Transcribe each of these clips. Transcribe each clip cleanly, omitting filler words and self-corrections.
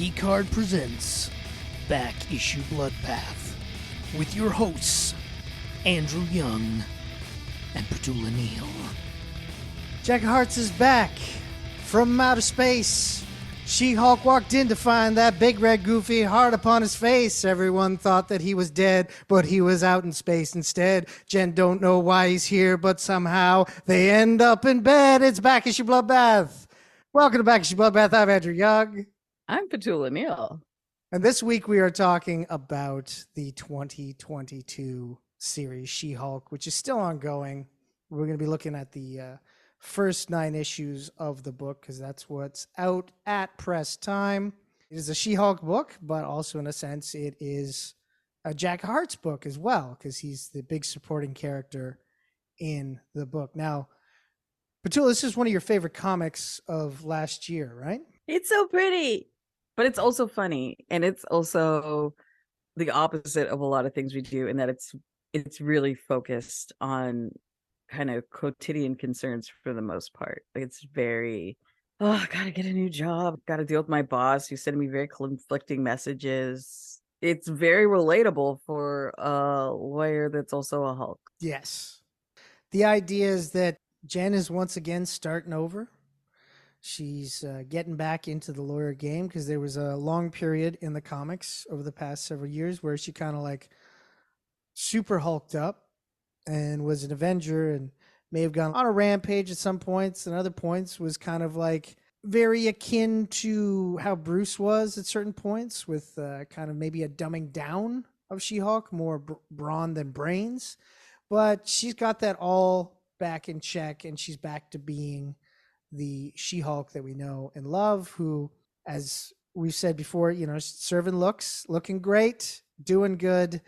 C-Card presents Back Issue Bloodbath with your hosts, Andrew Young and Petula Neal. Jack Hartz is back from outer space. She-Hulk walked in to find that big red goofy heart upon his face. Everyone thought that he was dead, but he was out in space instead. Jen don't know why he's here, but somehow they end up in bed. It's Back Issue Bloodbath. Welcome to Back Issue Bloodbath. I'm Andrew Young. I'm Petula Neal. And this week we are talking about the 2022 series She-Hulk, which is still ongoing. We're going to be looking at the first 9 issues of the book because that's what's out at press time. It is a She-Hulk book, but also in a sense it is a Jack Hart's book as well because he's the big supporting character in the book. Now, Petula, this is one of your favorite comics of last year, right? It's so pretty, but it's also funny, and it's also the opposite of a lot of things we do in that it's really focused on kind of quotidian concerns for the most part. Like it's very, I gotta get a new job, gotta deal with my boss who's sending me very conflicting messages. It's very relatable for a lawyer that's also a Hulk. Yes. The idea is that Jen is once again starting over. She's getting back into the lawyer game because there was a long period in the comics over the past several years where she kind of like super hulked up and was an Avenger and may have gone on a rampage at some points, and other points was kind of like very akin to how Bruce was at certain points with kind of maybe a dumbing down of She-Hulk, more brawn than brains. But she's got that all back in check, and she's back to being the She-Hulk that we know and love, who, as we've said before, serving looks, looking great, doing good,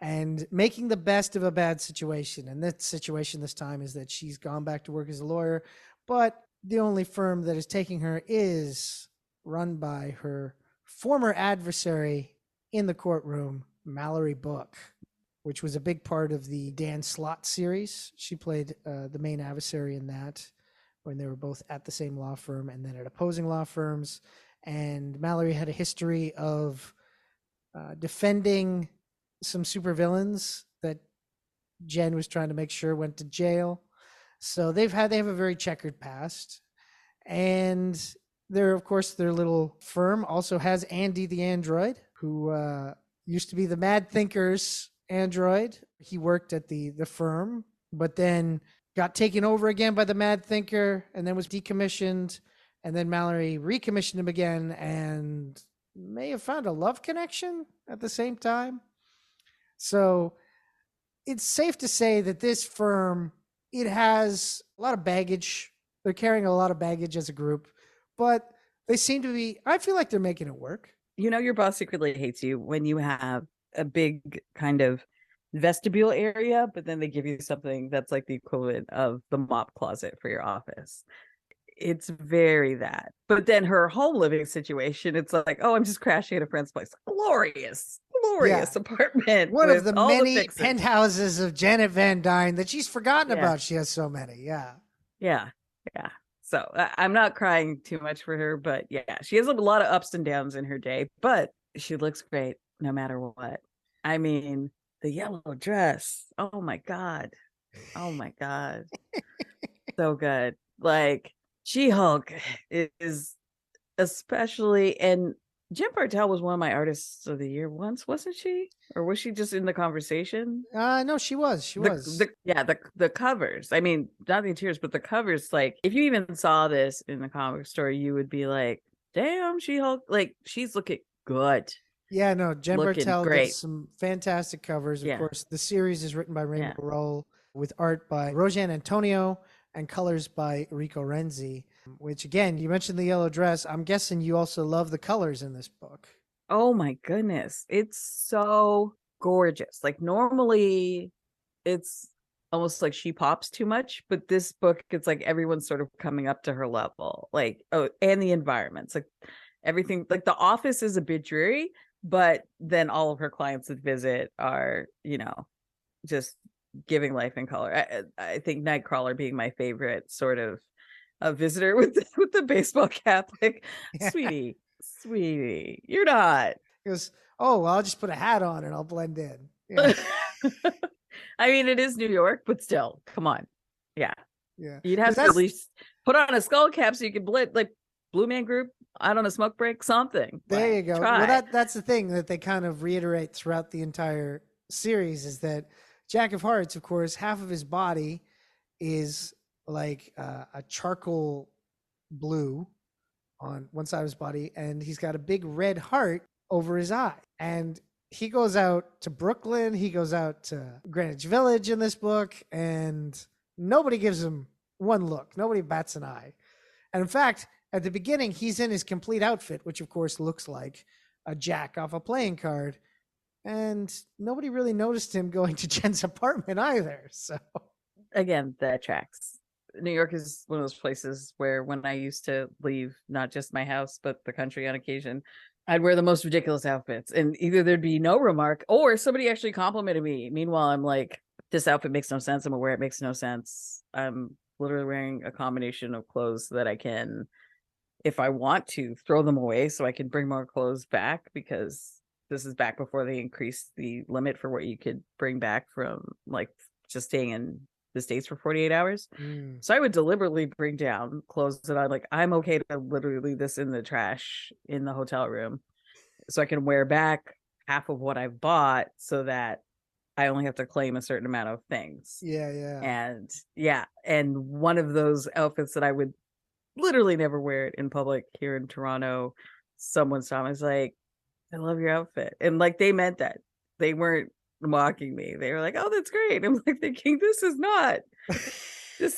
and making the best of a bad situation. And that situation this time is that she's gone back to work as a lawyer, but the only firm that is taking her is run by her former adversary in the courtroom, Mallory Book, which was a big part of the Dan Slott series. She played the main adversary in that when they were both at the same law firm and then at opposing law firms. And Mallory had a history of defending some supervillains that Jen was trying to make sure went to jail. So they have a very checkered past. And of course, their little firm also has Andy the android, who used to be the Mad Thinker's android. He worked at the firm, but then got taken over again by the Mad Thinker and then was decommissioned. And then Mallory recommissioned him again and may have found a love connection at the same time. So it's safe to say that this firm, it has a lot of baggage. They're carrying a lot of baggage as a group, but they seem to be, I feel like they're making it work. Your boss secretly hates you when you have a big kind of vestibule area, but then they give you something that's like the equivalent of the mop closet for your office. It's very that. But then her home living situation, it's like, oh, I'm just crashing at a friend's place. Glorious apartment. One of the many penthouses of Janet Van Dyne that she's forgotten about. She has so many. Yeah. So I'm not crying too much for her, but yeah, she has a lot of ups and downs in her day, but she looks great no matter what. I mean, the yellow dress. Oh my God. So good. Like She-Hulk is especially, and Jen Bartel was one of my artists of the year once, wasn't she? Or was she just in the conversation? No, she was. The covers. I mean, not the interiors, but the covers. Like, if you even saw this in the comic store, you would be like, damn, She-Hulk. Like, she's looking good. Yeah, no, Jen Bartel great. does some fantastic covers. Of course, the series is written by Rainbow Rowell with art by Roge Antonia and colors by Rico Renzi, which again, you mentioned the yellow dress. I'm guessing you also love the colors in this book. Oh my goodness. It's so gorgeous. Like normally it's almost like she pops too much, but this book, it's like everyone's sort of coming up to her level. Like, and the environments, like everything, like the office is a bit dreary, but then all of her clients that visit are, just giving life and color. I think Nightcrawler being my favorite sort of a visitor with the baseball cap, like, sweetie, Sweetie, you're not. He goes, oh, well, I'll just put a hat on and I'll blend in. Yeah. I mean, it is New York, but still, come on. Yeah. Yeah. You'd have to at least put on a skull cap so you could blend, like Blue Man Group out on a smoke break, something. There like, you go. Try. Well, that's the thing that they kind of reiterate throughout the entire series is that Jack of Hearts, of course, half of his body is like a charcoal blue on one side of his body, and he's got a big red heart over his eye. And he goes out to Brooklyn, he goes out to Greenwich Village in this book, and nobody gives him one look. Nobody bats an eye. And in fact, at the beginning, he's in his complete outfit, which of course looks like a jack off a playing card. And nobody really noticed him going to Jen's apartment either. So again, that tracks. New York is one of those places where when I used to leave not just my house, but the country on occasion, I'd wear the most ridiculous outfits. And either there'd be no remark or somebody actually complimented me. Meanwhile, I'm like, this outfit makes no sense. I'm aware it makes no sense. I'm literally wearing a combination of clothes so that I can, if I want to, throw them away so I can bring more clothes back, because this is back before they increased the limit for what you could bring back from like just staying in the States for 48 hours. So I would deliberately bring down clothes that I'm okay to literally leave this in the trash in the hotel room so I can wear back half of what I've bought so that I only have to claim a certain amount of things. And one of those outfits that I would literally never wear it in public here in Toronto, someone saw me, was like, I love your outfit. And like, they meant that. They weren't mocking me. They were like, oh, that's great. I'm like thinking, this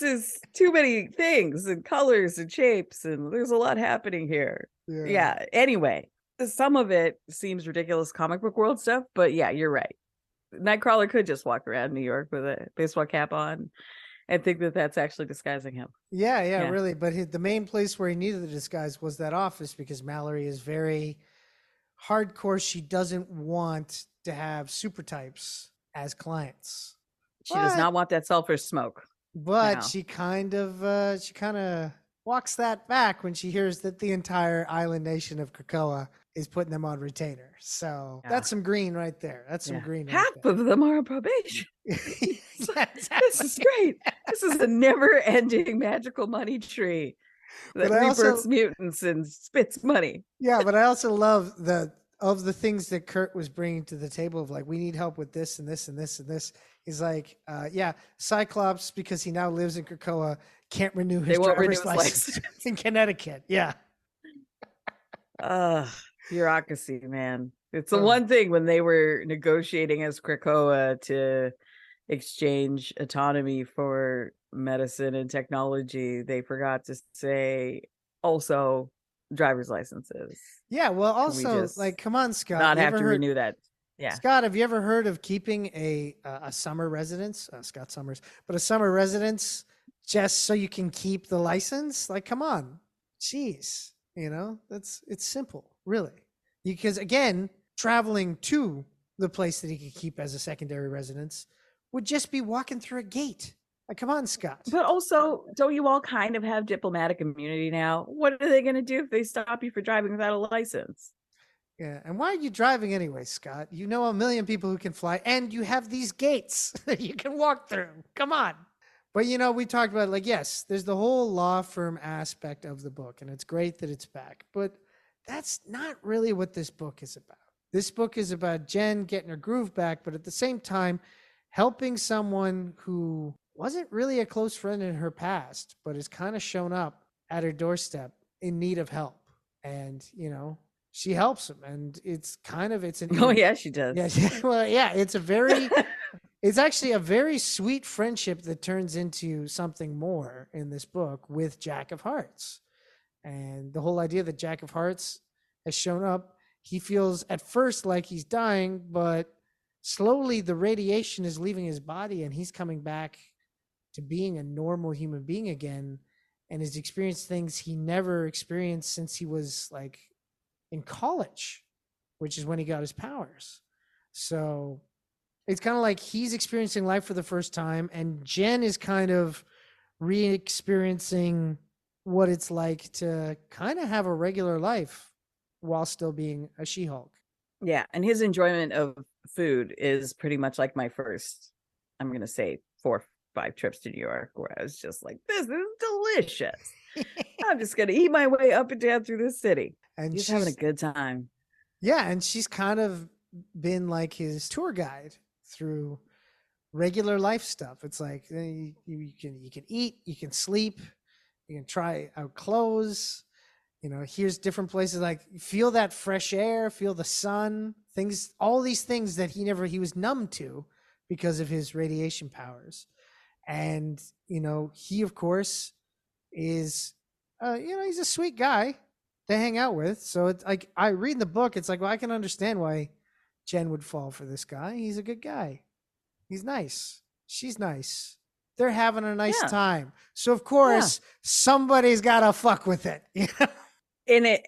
is too many things and colors and shapes, and there's a lot happening here. Yeah. Anyway, some of it seems ridiculous comic book world stuff, but yeah, you're right. Nightcrawler could just walk around New York with a baseball cap on and think that that's actually disguising him. Yeah, really. But the main place where he needed the disguise was that office, because Mallory is very hardcore. She doesn't want to have super types as clients. She does not want that sulfur smoke. But she kind of walks that back when she hears that the entire island nation of Krakoa is putting them on retainer. So that's some green right there. That's some green. Half of them are on probation. This is great. This is a never-ending magical money tree that rebirths mutants and spits money. Yeah, but I also love of the things that Kurt was bringing to the table of like, we need help with this and this and this and this. He's like, Cyclops, because he now lives in Krakoa, can't renew his driver's license in Connecticut. Yeah. Bureaucracy, man. It's the one thing when they were negotiating as Krakoa to exchange autonomy for medicine and technology, they forgot to say also driver's licenses. Yeah, well, also, like, come on, Scott. Not have to renew that. Yeah. Scott, have you ever heard of keeping a summer residence? Scott Summers, but a summer residence just so you can keep the license? Like, come on. Jeez. You know, it's simple, really. Because again, traveling to the place that he could keep as a secondary residence would just be walking through a gate. Like, come on, Scott. But also, don't you all kind of have diplomatic immunity now? What are they going to do if they stop you for driving without a license? Yeah, and why are you driving anyway, Scott? You know a million people who can fly, and you have these gates that you can walk through. Come on. But, you know, we talked about, like, yes, there's the whole law firm aspect of the book, and it's great that it's back. But that's not really what this book is about. This book is about Jen getting her groove back, but at the same time, helping someone who wasn't really a close friend in her past, but has kind of shown up at her doorstep in need of help. And, you know, she helps him. And it's an... Oh, yeah, she does. Yeah, well, yeah, it's actually a very sweet friendship that turns into something more in this book with Jack of Hearts. And the whole idea that Jack of Hearts has shown up, he feels at first like he's dying, but slowly the radiation is leaving his body and he's coming back to being a normal human being again, and has experienced things he never experienced since he was like in college, which is when he got his powers. So it's kind of like he's experiencing life for the first time, and Jen is kind of re-experiencing what it's like to kind of have a regular life while still being a She-Hulk. Yeah, and his enjoyment of food is pretty much like my first, I'm going to say 4 or 5 trips to New York, where I was just like, this is delicious. I'm just going to eat my way up and down through this city. And He's having a good time. Yeah, and she's kind of been like his tour guide through regular life stuff. It's like you can eat, you can sleep, you can try out clothes. Here's different places, like feel that fresh air, feel the sun, things, all these things that he was numb to because of his radiation powers. And, he of course is, he's a sweet guy to hang out with. So it's like, I read the book, it's like, well, I can understand why Jen would fall for this guy. He's a good guy. He's nice. She's nice. They're having a nice time. So of course somebody's got to fuck with it. In it,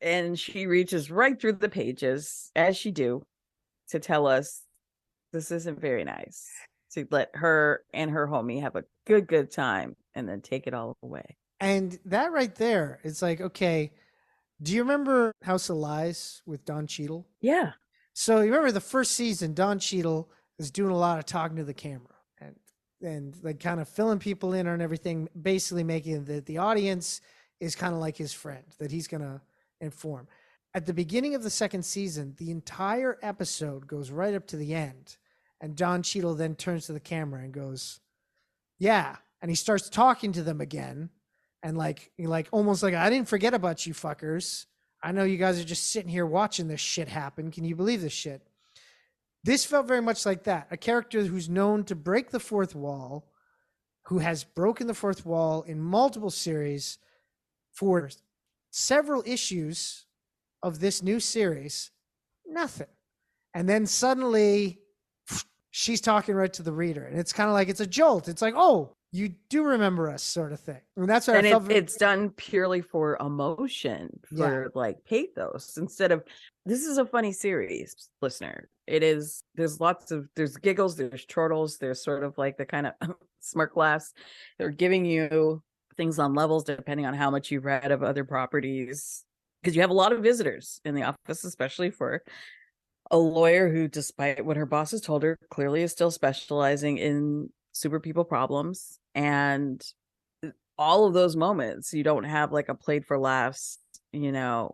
and she reaches right through the pages, as she do, to tell us this isn't very nice, to let her and her homie have a good time and then take it all away. And that right there, it's like, okay, do you remember House of Lies with Don Cheadle? Yeah. So you remember the first season, Don Cheadle is doing a lot of talking to the camera and like kind of filling people in on everything, basically making the audience is kind of like his friend that he's going to inform. At the beginning of the second season, the entire episode goes right up to the end. And Don Cheadle then turns to the camera and goes, yeah. And he starts talking to them again. And like almost like, I didn't forget about you fuckers. I know you guys are just sitting here watching this shit happen. Can you believe this shit? This felt very much like that. A character who's known to break the fourth wall, who has broken the fourth wall in multiple series for several issues of this new series, nothing. And then suddenly she's talking right to the reader. And it's kind of like, it's a jolt. It's like, oh, you do remember us, sort of thing. And that's what I felt. It's done purely for emotion, for like pathos, instead of, this is a funny series, listener. It is, there's giggles, there's chortles, there's sort of like the kind of smirk laughs. They're giving you things on levels depending on how much you've read of other properties, because you have a lot of visitors in the office, especially for a lawyer who, despite what her boss has told her, clearly is still specializing in super people problems. And all of those moments, you don't have like a played for laughs, mean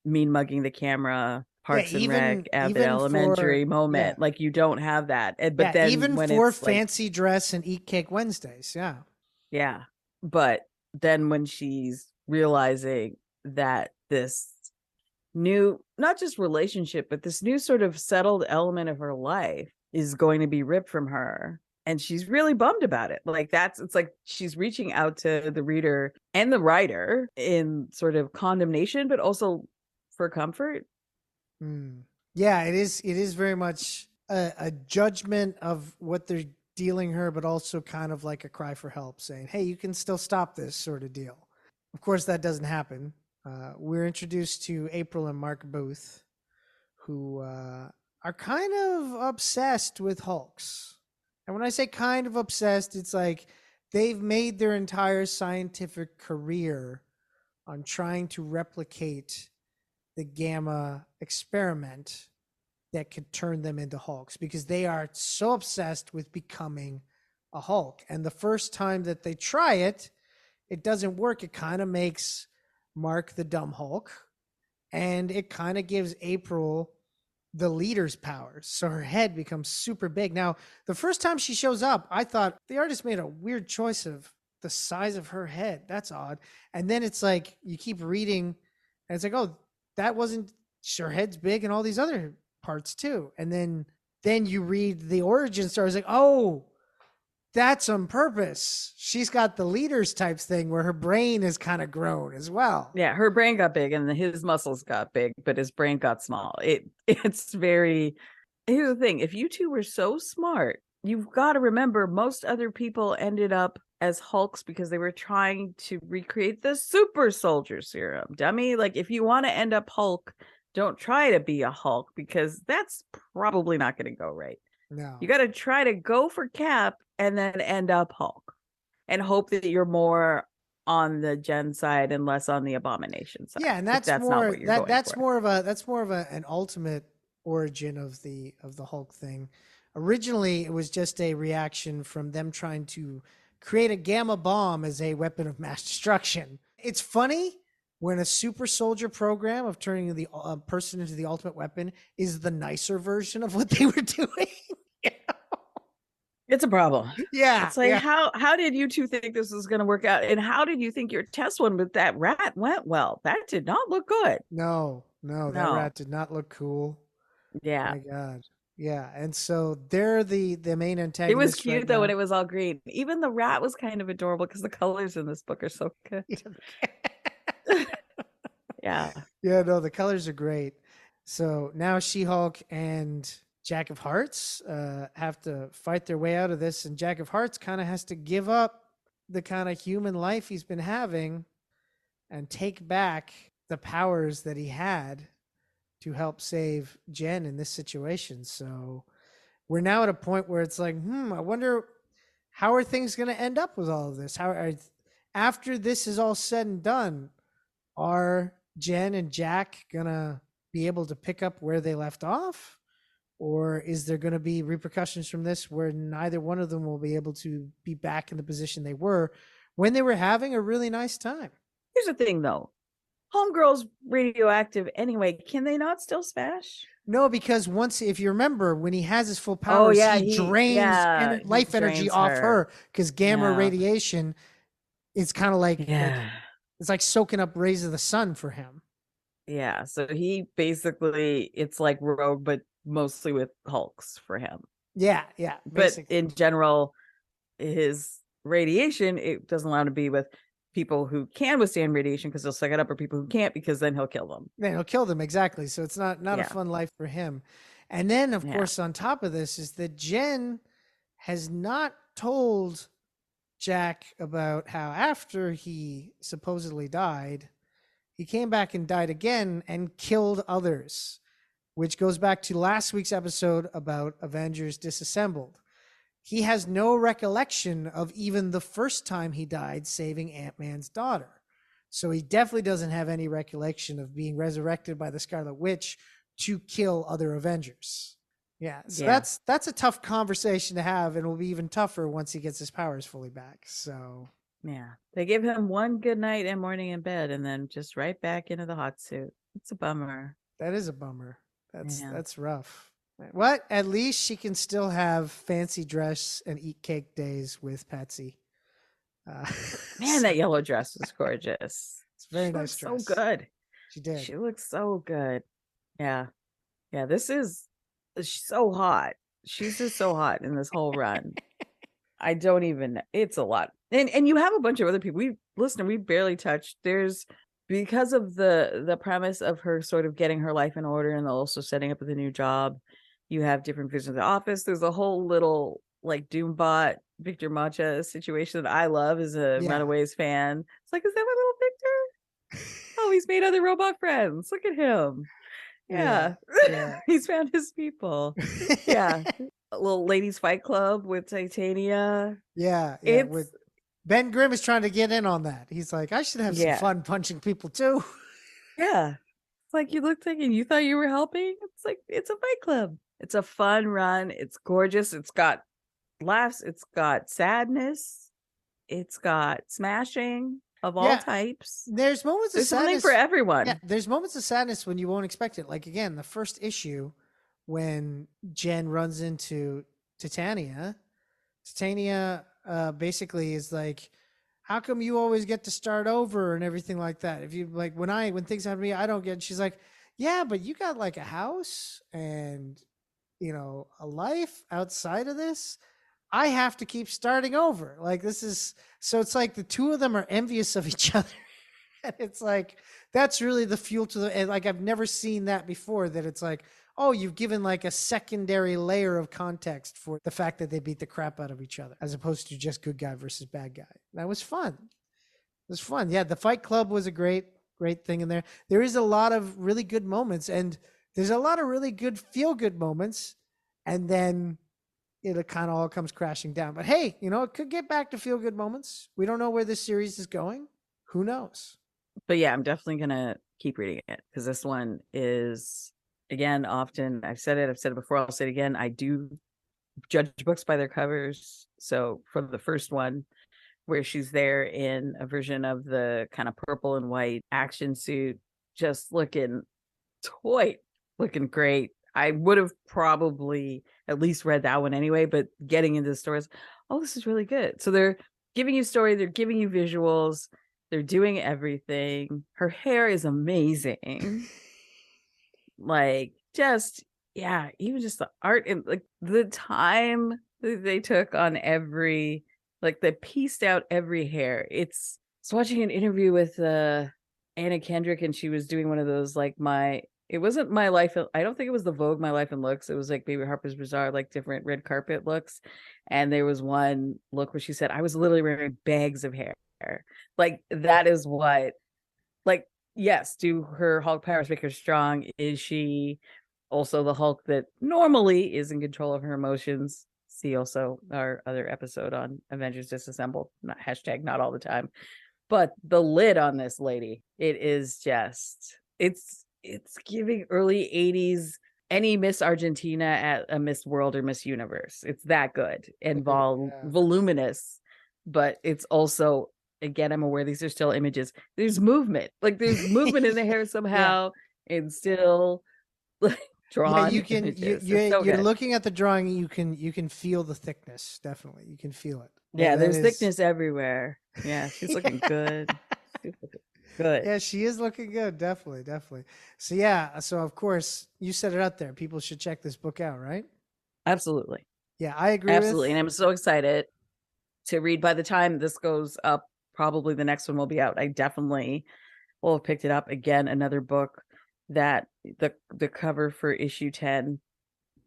mugging the camera, Parks and Rec, Abbott Elementary moment. Like you don't have that. But then even when for it's fancy dress and eat cake Wednesdays. Yeah. But then when she's realizing that this new, not just relationship, but this new sort of settled element of her life is going to be ripped from her. And she's really bummed about it. Like it's like she's reaching out to the reader and the writer in sort of condemnation, but also for comfort. Yeah, it is very much a judgment of what they're dealing her, but also kind of like a cry for help, saying, hey, you can still stop this sort of deal. Of course, that doesn't happen. We're introduced to April and Mark Booth, who are kind of obsessed with Hulks. And when I say kind of obsessed, it's like they've made their entire scientific career on trying to replicate the gamma experiment that could turn them into Hulks, because they are so obsessed with becoming a Hulk. And the first time that they try it, it doesn't work. It kind of makes Mark the dumb Hulk, and it kind of gives April the leader's powers. So her head becomes super big. Now, the first time she shows up, I thought the artist made a weird choice of the size of her head. That's odd. And then it's like, you keep reading and it's like, oh, that wasn't, her head's big and all these other parts too. And then you read the origin story. It's like, oh, that's on purpose. She's got the leaders types thing where her brain is kind of grown as well. Yeah, her brain got big and his muscles got big, but his brain got small. It's very, here's the thing. If you two were so smart, you've got to remember most other people ended up as Hulks because they were trying to recreate the super soldier serum. Dummy. Like if you want to end up Hulk, don't try to be a Hulk, because that's probably not going to go right. No. You got to try to go for Cap and then end up Hulk and hope that you're more on the Jen side and less on the Abomination side. Yeah, and if that's not more what you're going that's for. more of an ultimate origin of the Hulk thing. Originally, it was just a reaction from them trying to create a gamma bomb as a weapon of mass destruction. It's funny when a super soldier program of turning the person into the ultimate weapon is the nicer version of what they were doing. It's a problem. Yeah, It's like, yeah. how did you two think this was going to work out? And how did you think your test one with that rat went? Well, that did not look good. No, that rat did not look cool. Yeah. My God. Yeah, and so they're the main It antagonists. was cute right though now. when it was all green. Even the rat was kind of adorable because the colors in this book are so good. Yeah. Yeah, no, the colors are great. So now She-Hulk and Jack of Hearts have to fight their way out of this, and Jack of Hearts kind of has to give up the kind of human life he's been having and take back the powers that he had to help save Jen in this situation. So we're now at a point where it's like, I wonder how are things going to end up with all of this? After this is all said and done, are Jen and Jack gonna be able to pick up where they left off? Or is there going to be repercussions from this where neither one of them will be able to be back in the position they were when they were having a really nice time? Here's the thing though. Homegirl's radioactive anyway. Can they not still smash? No, because if you remember, when he has his full powers, he drains life energy off her because gamma radiation is kind of like it's like soaking up rays of the sun for him. Yeah, so he basically, it's like Rogue, but mostly with Hulks for him. Yeah. Basically. But in general, his radiation, it doesn't allow him to be with people who can withstand radiation because they'll suck it up, or people who can't because then he'll kill them. Then he'll kill them, exactly. So it's not a fun life for him. And then, of course, on top of this is that Jen has not told Jack about how after he supposedly died, he came back and died again and killed others, which goes back to last week's episode about Avengers Disassembled. He has no recollection of even the first time he died saving Ant-Man's daughter. So he definitely doesn't have any recollection of being resurrected by the Scarlet Witch to kill other Avengers. Yeah, so that's a tough conversation to have, and it will be even tougher once he gets his powers fully back. So yeah, they give him one good night and morning in bed, and then just right back into the hot suit. It's a bummer. That is a bummer. That's rough. What? At least she can still have fancy dress and eat cake days with Patsy. Man, that yellow dress was gorgeous. It's a very nice dress. So good. She did. She looks so good. Yeah. She's so hot. She's just so hot in this whole run. I don't even, it's a lot. And you have a bunch of other people. We barely touched. There's, because of the premise of her sort of getting her life in order and also setting up with a new job, you have different visions of the office. There's a whole little like Doombot Victor Macha situation that I love as a Runaways fan. It's like, is that my little Victor? Oh, he's made other robot friends. Look at him. Yeah. He's found his people. Yeah. A little ladies fight club with Titania. Yeah. Ben Grimm is trying to get in on that. He's like, I should have some fun punching people too. Yeah. It's like, you looked like, and you thought you were helping. It's like, it's a fight club. It's a fun run. It's gorgeous. It's got laughs. It's got sadness. It's got smashing of all types. There's moments of sadness. Something for everyone. Yeah, there's moments of sadness when you won't expect it. Like, again, the first issue when Jen runs into Titania. Titania basically is like, how come you always get to start over and everything like that? If you like, when things happen to me, I don't get. She's like, yeah, but you got like a house and a life outside of this. I have to keep starting over. Like, this is, so it's like the two of them are envious of each other. And it's like, that's really the fuel to the, and like, I've never seen that before, that it's like, oh, you've given like a secondary layer of context for the fact that they beat the crap out of each other, as opposed to just good guy versus bad guy. That was fun. It was fun. Yeah. The Fight Club was a great thing in there. There is a lot of really good moments, and there's a lot of really good feel good moments. And then it kind of all comes crashing down. But hey, it could get back to feel good moments. We don't know where this series is going. Who knows? But yeah, I'm definitely gonna keep reading it because this one is, again, often I've said it before, I'll say it again. I do judge books by their covers. So from the first one, where she's there in a version of the kind of purple and white action suit, just looking great. I would have probably at least read that one anyway, but getting into the stories, this is really good. So they're giving you story, they're giving you visuals, they're doing everything. Her hair is amazing. Like, even just the art and like the time that they took on every, like they pieced out every hair. I was watching an interview with Anna Kendrick, and she was doing one of those like it wasn't My Life. I don't think it was the Vogue My Life in Looks. It was like maybe Harper's Bazaar, like different red carpet looks. And there was one look where she said, I was literally wearing bags of hair. Like that is what, like, yes, do her Hulk powers make her strong? Is she also the Hulk that normally is in control of her emotions? See also our other episode on Avengers Disassemble, not all the time. But the lid on this lady, it is just, it's giving early 80s, any Miss Argentina at a Miss World or Miss Universe. It's that good and voluminous, but it's also, again, I'm aware these are still images. There's movement, like there's movement in the hair somehow, and still like drawn. You're looking at the drawing. You can feel the thickness. Definitely, you can feel it. Yeah, there's thickness everywhere. Yeah, she's looking good. She's looking good. Yeah, she is looking good. Definitely. So of course you set it out there. People should check this book out, right? Absolutely. Yeah, I agree. Absolutely. And I'm so excited to read. By the time this goes up, probably the next one will be out. I definitely will have picked it up. Again, another book that the cover for issue 10,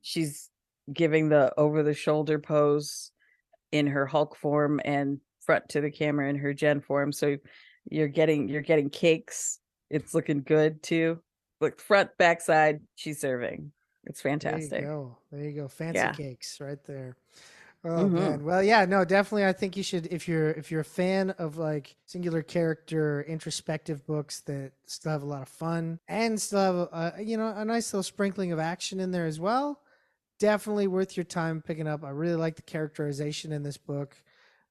she's giving the over the shoulder pose in her Hulk form and front to the camera in her Jen form. So you're getting cakes. It's looking good too. Like front, backside, she's serving. It's fantastic. There you go. Fancy cakes right there. Oh man. Well, yeah, no, definitely. I think you should, if you're a fan of like singular character introspective books that still have a lot of fun and still have a nice little sprinkling of action in there as well. Definitely worth your time picking up. I really like the characterization in this book.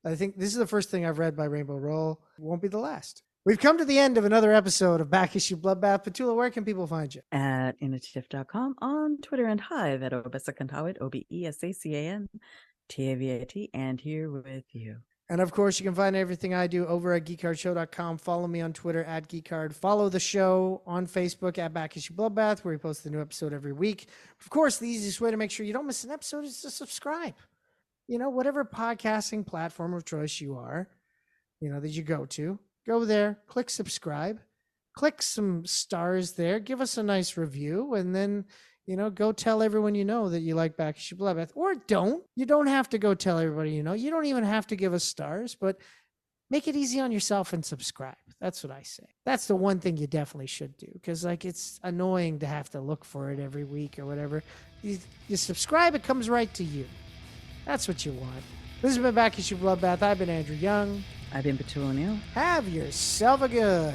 I think this is the first thing I've read by Rainbow Rowell. It won't be the last. We've come to the end of another episode of Back Issue Bloodbath. Petula, where can people find you? At initiative.com, on Twitter, and Hive at Obesacantawit, OBESACAN, and here with you. And of course, you can find everything I do over at geekcardshow.com. Follow me on Twitter at geekcard. Follow the show on Facebook at Back Issue Bloodbath, where we post a new episode every week. Of course, the easiest way to make sure you don't miss an episode is to subscribe. Whatever podcasting platform of choice you are, that you go to, go there, click subscribe, click some stars there, give us a nice review, and then, go tell everyone that you like Back Issue Bloodbath. Or don't. You don't have to go tell everybody you know. You don't even have to give us stars, but make it easy on yourself and subscribe. That's what I say. That's the one thing you definitely should do, because it's annoying to have to look for it every week or whatever. You subscribe, it comes right to you. That's what you want. This has been Back Issue Bloodbath. I've been Andrew Young. I've been Petula O'Neill. Have yourself a good